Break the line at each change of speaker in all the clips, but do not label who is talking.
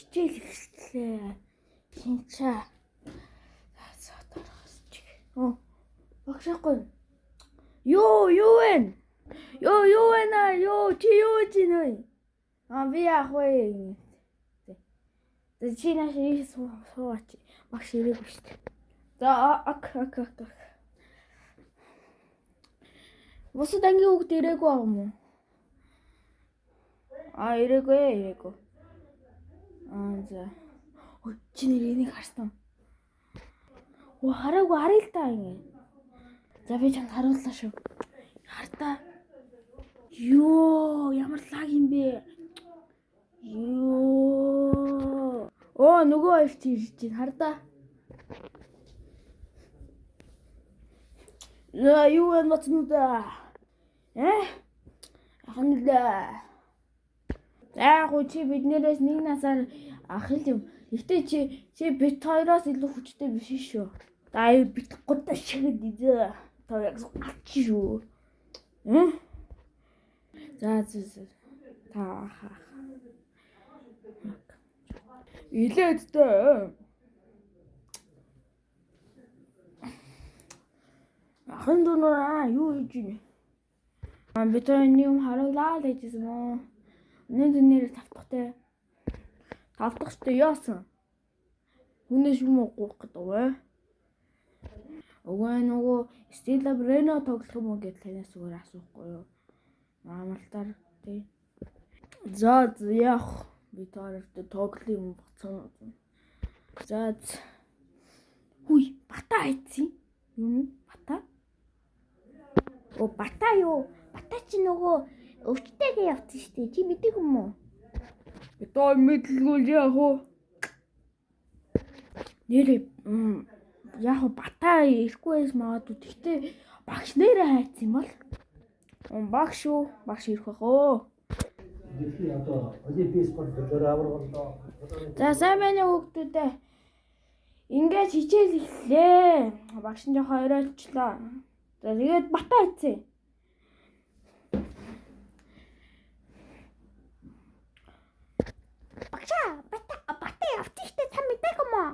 хичээл эхэллээ. Шинчаа. За дараагч. Багшаахгүй. Юу вэ? Юу вэ? Юу чи юу гэж нэ? Би яах вэ? Чи наш суугач. Багш ирээгүй шүү дээ. За ак. Бусад ангийн хүүхд ирээгүй аа юм уу? Ирээгүй. За. Ой, чи энийг харсан. Хараагүй харъя л та ингэ. За би чамд харууллаа шүү. Хартаа. Ёо, ямар лаг юм бэ? Ёо. Нөгөө хоёр чи ирж байна. Хардаа. Юу вэ моцнуудаа? Ахнаа. Чи биднээс нэг насаар ах юм. Гэтэ чи бит хоёроос илүү хүчтэй биш шүү. Бит гудаа шигэд идэ. Яг ач шүү. За. Та. Илээд дээ. Ахын дунаа юу хийж байна? Бид хоёр юм харуулаа л гэжсэн мó. Өнөөдөр нэр тавтахтай. Тавтахтай яасан? Хүнээс юм уух гэдэг вэ? Нөгөө Стила Брено тоглох юм уу гэж танаас зүгээр асуухгүй юу? Амралтаар тий. За яах? Би таарахтай тоглох юм боцоо. За. Хүй, бата айцсан. Юу? Бата? Бата юу? Бата чи нөгөө өвчтэйгээ явсан шүү дээ. Чи мэддэг юм уу? Битоо мэдлгүй яах вэ? Нэрээ яг бата ирэхгүйс магадгүй. Гэхдээ багш нэрээ хайцсан юм бол. Багш шүү. Багш ирэх бахоо. За сайн байна уу хүүхдүүдээ. Ингээд хичээл эхлэе. Багш нь жоохон оройлчлаа. За тэгээд бата хайцсан. Бата явчих штэ та мэддэг юм уу?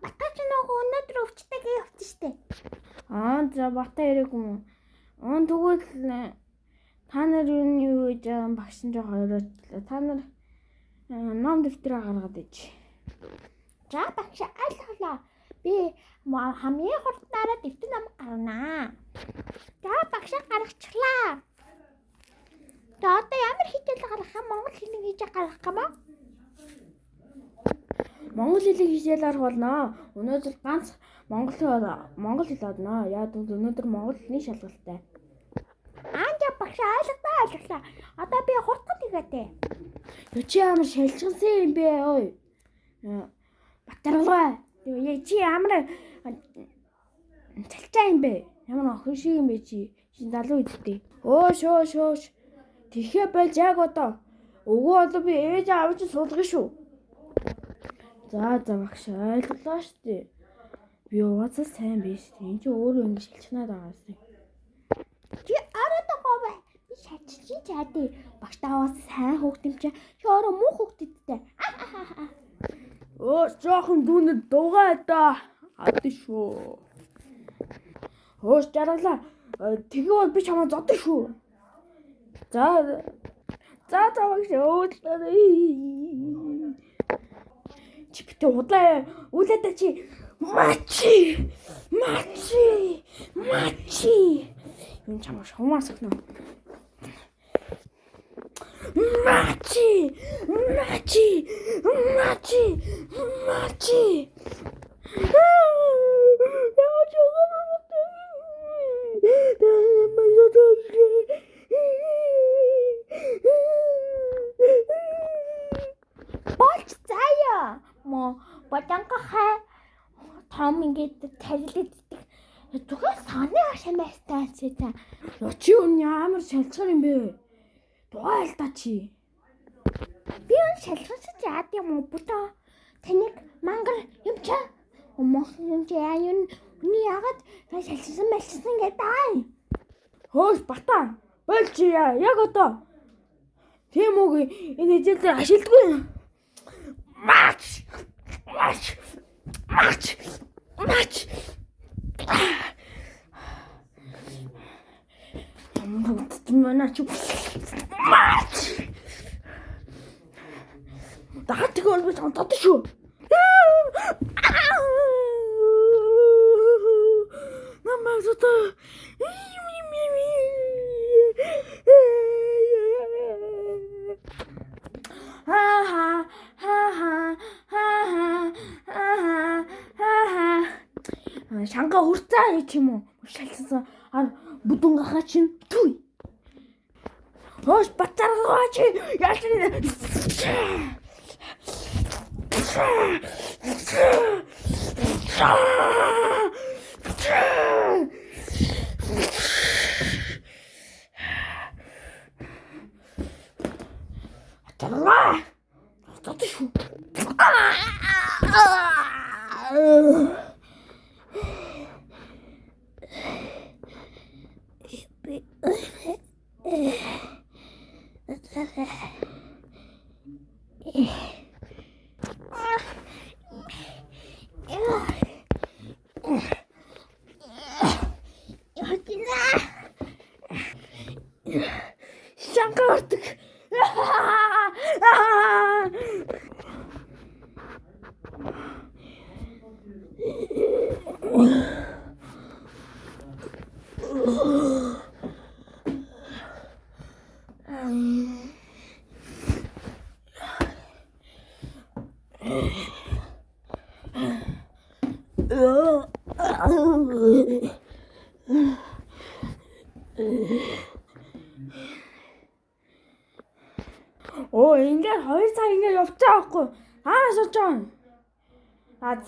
Бата ч нөгөө өнөөдөр өвчтэйгээ явчих штэ. За бата ирээгүй юм. Тэгвэл та нар юу гэж багш нь жоохон оройлчлаа. Та нар ном дэвтрээ гаргаад иж. За багш айлхлаа. Би хамгийн хурднаараа дэвтэр ном гаргана. За багш гаргачихлаа. За одоо ямар хичээл гаргах юм? Монгол хэлний хичээл гаргах юм аа? Монгол хэлний хичээл арга болно. Өнөөдөр ганц монгол хэл одно. Яг өнөөдөр монгол хэлний шалгалтай. Багш айлглаа. Одоо би хурдхан игээтэй. Чи ямар шалчилсан юм бэ ой? Батарлаа. Чи ямар цалчаа юм бэ? Ямар охин шиг юм бэ чи? Чи залуу үсттэй. Шөөш. Тэхээ байж яг одоо. Одоо би ээж авч суулгана шүү. За багш ойлголоо штэ. Би угаасаа сайн биш. Энд чи өөрөө ингэ шилчнаад байгаа юм. Чи араад байгаа бай. Би шатчих чаади. Багштаа сайн хөөхт юм чи. Чи өөрөө муу хөөхт идтэй. Жоохон дүүнэд дугаа да. Ад шүү. Жаргалаа. Тэгээ бол би чамаа зодсон шүү. За багш өөдлөө. Чи битээ удлаа. Үлээдэ чи. Мачи. Юм чамаа шумаас өгнө. Мачи. Болж заяа. Батанга хай. Том ингээд тарилддаг. Зүгээр соны ашаамаас таацаа. Чи өнөө амар шалцгар юм бэ? Дугайл та чи. Би шалхасч яад юм уу бүта? Таныг мангар юм чаа. Юм чаа юу яагаад шалхсан гэдэг. Хөөс бата. Бол чи яг одоо. Тийм үг энэ хичээлээр ашигладгүй. Манай ч маач. Дахад тэгвэл би онтод шүү. Намайг зөтө. Шанга хурцаа яа ч юм уу. Шалсан бүдүүн гахаа чинь түй. Хөөс батаргаа чи яаш Шангаартыг. Оо ингээд 2 цаг ингээд явцгаа байхгүй. Хааnas очоо. Аз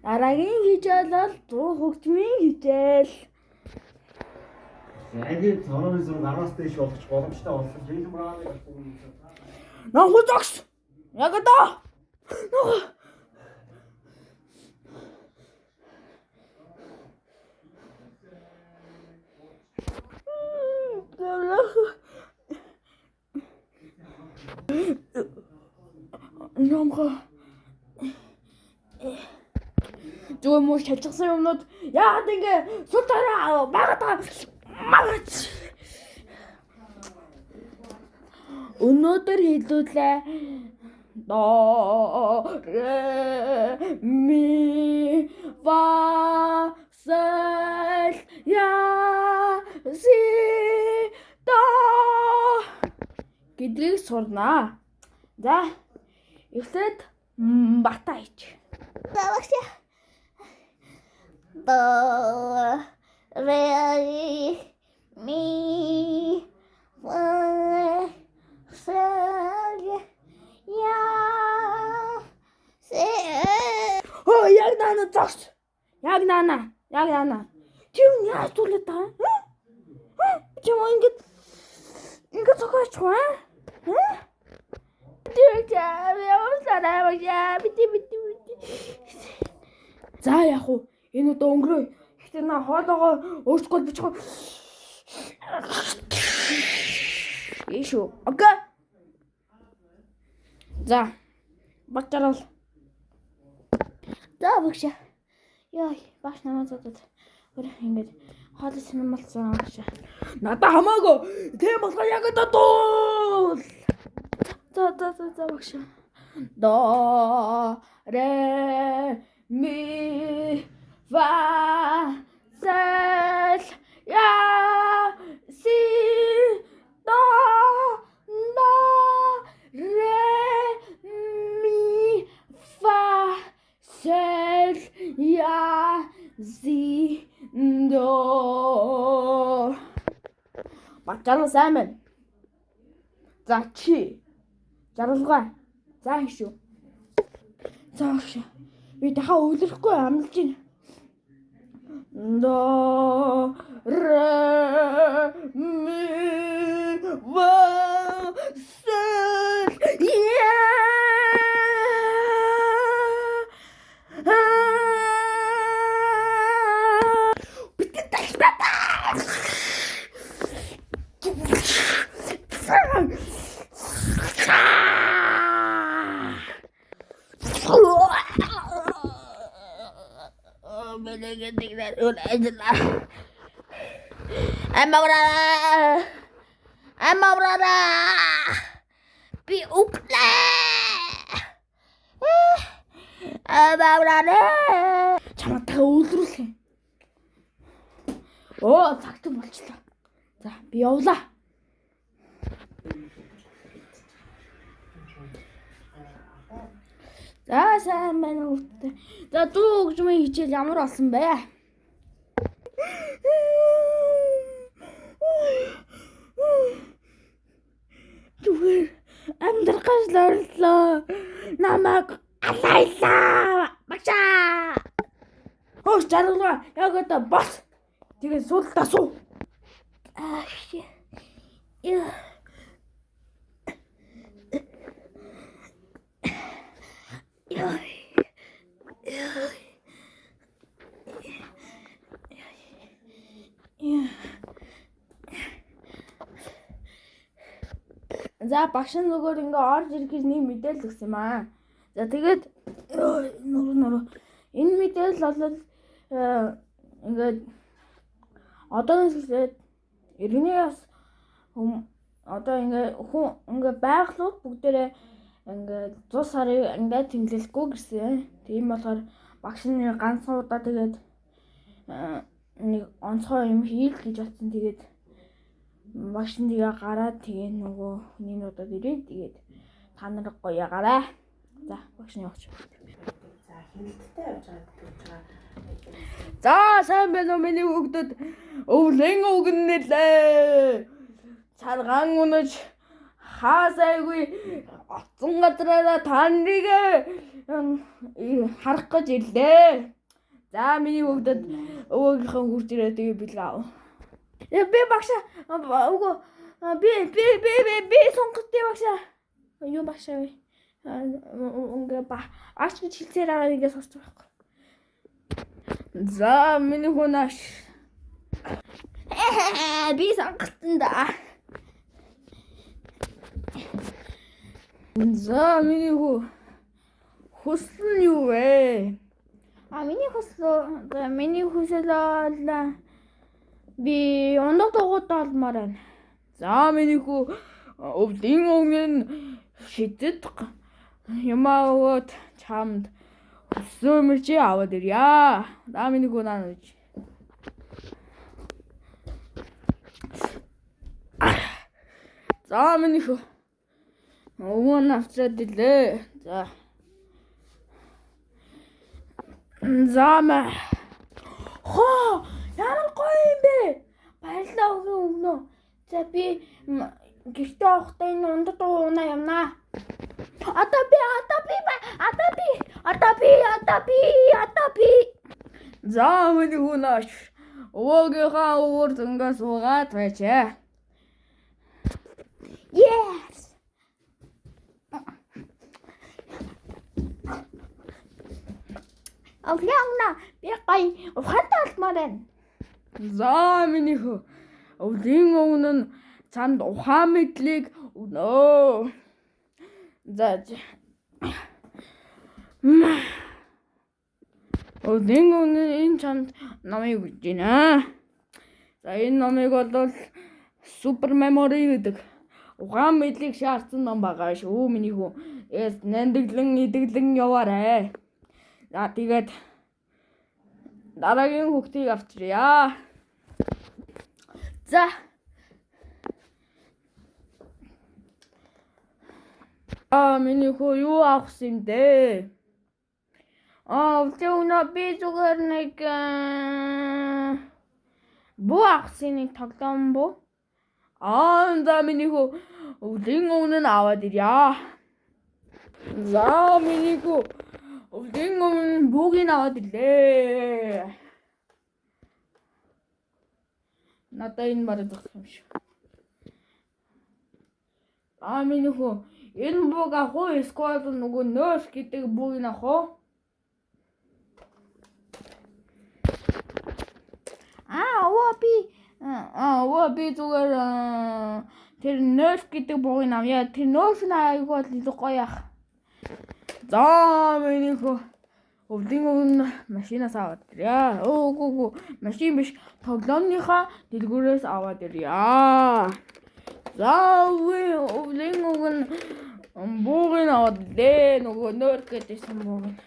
дараагийн хичээл бол 100 хөгжмийн хичээл.
Айдын цонооны зураг 10-аас дээш болгоч боломжтой болсон. Жийлэн брааны болсон.
Нохотокс. Яг одоо. Нямга. Зүгээр муу шалчихсан юмнууд яагаад ингэ сутараа багтаа магач. Өнөөдөр хэлүүлээ до ре ми фа соль я си до гэдгийг сурнаа. За эхлээд бата ич.
Давай. До ре ми фа соль я си.
Оо яг наана зогс. Яг наана. Чи яаж түлээ та? Чи мөн ингээд зогсооч хаа? За яг уу энэ удаа өнгөрөө. Гэхдээ на хоолоогоо өөрсгөл бичих. Ишүү. Окей. За. Багтарал.
За багш. Яа, багш намайг зодод. Өөр ингэж хоолой синемалцсан багш.
Надаа хамаагүй. Тийм болохоор яг одоо дуул.
За багш.
До ре ми фа соль я си до ре ми фа соль я си до. Батарал сайн. За чи жаргалгаа. За шүү. Зааш. Би дахиад өвлөхгүй амлаж байна. До ре ми фа соль я
Em mau ra
Амавраа. Би углаа. Амавраа.
Чамтай өвлрүүлэх. Оо, цагт болчлоо. За, би явлаа. За, сайн байна уу? За, дуу хөгжмийн хичээл ямар болсон бэ? Зүгээр амьдрахаас л орлоо. Намайг алайлаа. Бачаа. Хөөс жаргалгаа яг одоо бос. Тэгээ суултаа суу.
Аш. Яа. Яа.
За, багш нөгөө ингээ орж ирэх гэж нэг мэдээлэл өгсөн юм аа. За, тэгээд нөрөө энэ мэдээлэл бол ингээд одооноос эхлээд иргэний бас одоо ингээ байгалууд бүгдээрээ ингээ 100 сарын ангид тэмдэглэхгүй гэсэн. Тийм болохоор багш нь ганцхан удаа тэгээд нэг онцгой юм хийл гэж бодсон. Тэгээд багш нь тэгээ гараад тэгээ нөгөө хүний удаад ирээд тэгээд та нар гоё ягаарай. За, багш нь яваач.
За, хяналттай явж байгаа.
За, сайн байна уу миний хүүхдүүд? Өвлэн өгнөлээ. Царгаан унаж хаасайгүй оцсон газраараа та нарыг харах гэж ирлээ. За, миний хүүхдүүд өвөөгийнхөө хурж ирээ тэгээ бэлгээ аав. Би багш үгүй би сонгоцтой багш. Юу багш вэ? Ингээ багш гэж хэлсээр байгаа нэгээс сонсож байхгүй. За, миний хүнаш. Би сонгоцсон да. За, миний хүсэл нь юу вэ? Миний хүсэл бол би ундаг дугуйтай олмоор байна. За, миний өвлийн өгнөн шидэд юмаа өгөөд чамд өссөн мөрчи аваад ирье. За, миний наа. За, миний өвөн авчраад илээ. За. Зама. Хоо, ямар гоё юм бэ? Баярлалаа өгнө. За, би гэртээ авахдаа энэ ундаг дуу унаа явнаа. Атаби. За, миний хүнаш. Өвөөгийнхөө өвөр зөнгөө суугаад байчаа.
Yes. Овлянна би гай ухаантай олмоор байна.
За, миний өвлийн өгнө нь чамд ухаан мэдлийг өгнө. За. Өвлийн өгнө энэ чамд намайг өгж байна. За, энэ номыг бол супер мемори гэдэг ухаан мэдлийг шаардсан ном байгаа шүү миний хүү. Нэндэглэн идэглэн яваарэ. За, тэгээд дараагийн хүүхдийг авчирья. За. Миний хүү юу авсан юм бэ? Өвлөөнө би зүгээр нэг буу авсан нэг тоглоом буу. За, миний хүү өвлийн өгнө нь аваад ирье. За, миний хүү өвлийн өгнө буугийн аваад ирлээ. Надаа энэ бараг зогсох юм шиг. Миний хүү энэ бууг авах уу? Эсвэл нөгөө нөөс гэдэг бууг авах уу? Би зүгээр тэр нөөс гэдэг бууг авъя. Тэр нөөс нь айгүй илүү гоё ах. За, миний хүү өвлийн өгнө машинаас аваад ирье. Үгүй машин биш, тоглоомныхаа дэлгүүрээс аваад ирье. За өвлийн үг нь буугийн аваад лээ нөгөө нөр гэдээсэн бууг нь.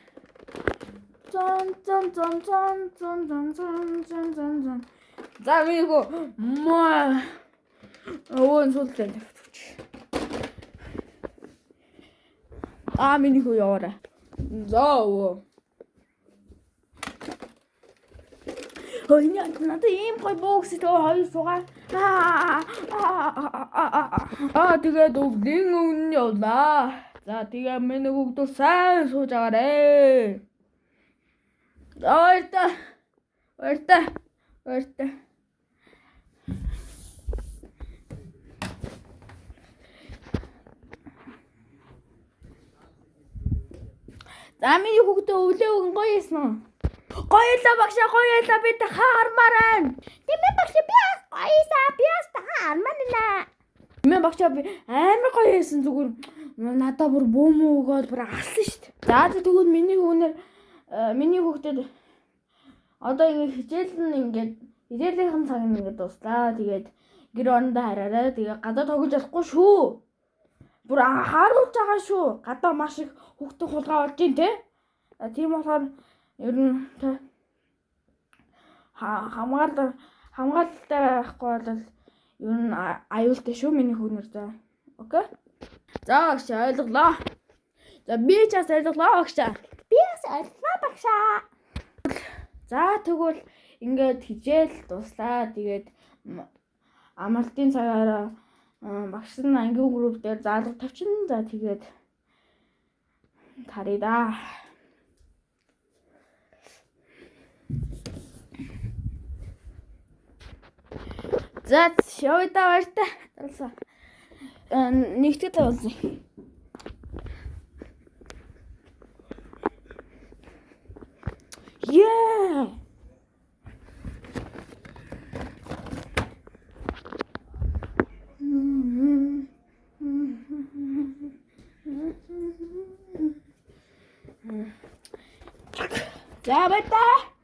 Зон. За мийгөө маа өвөн суултаа. Миний хүү яваарай. За өвөө. Хөөе надад ийм гой бокс тоо хоёр сугаа. Тэгээд өвлийн өгн явлаа. За тэгээ миний хүүхдүүд сайн сууж агаарэ. Ойртой. За миний хүүхдээ өвлөө өгн гоё юм уу? Гоёлаа багшаа гоёлаа би та хармаар байна.
Тэмээ багш би гоёсаа би хармана.
Тэмээ багшаа би амар гоё байсан зүгээр надаа бүр бөөмөө өгөөд бүр алсан шүү дээ. За тэгвэл миний хүүхдэд одоо хичээлийн цаг нь дуслаа. Тэгээд гэр орондоо хараарай. Тэгээд гадаа тоглож болохгүй шүү. Бүр харуулж байгаа шүү. Гадаа маш их хүүхдээ хулгай болж дээ те. Тийм болохоор ер нь хамгаалалтай байхгүй бол ер нь аюултай шүү миний хүүнэр за. Окей? За багш ойлголоо. За би ч бас ойлголоо багшаа.
Би бас ойлголоо багшаа.
За тэгвэл ингээд хичээл дуслаа. Тэгээд амралтын цагаараа багш нь ангийн групп дээр заалга тавьчихна. За тэгээд тарий да. За явъя да баяртай. Талсаа. Нэгтгэж тавьсан. Yeah. За баяртай.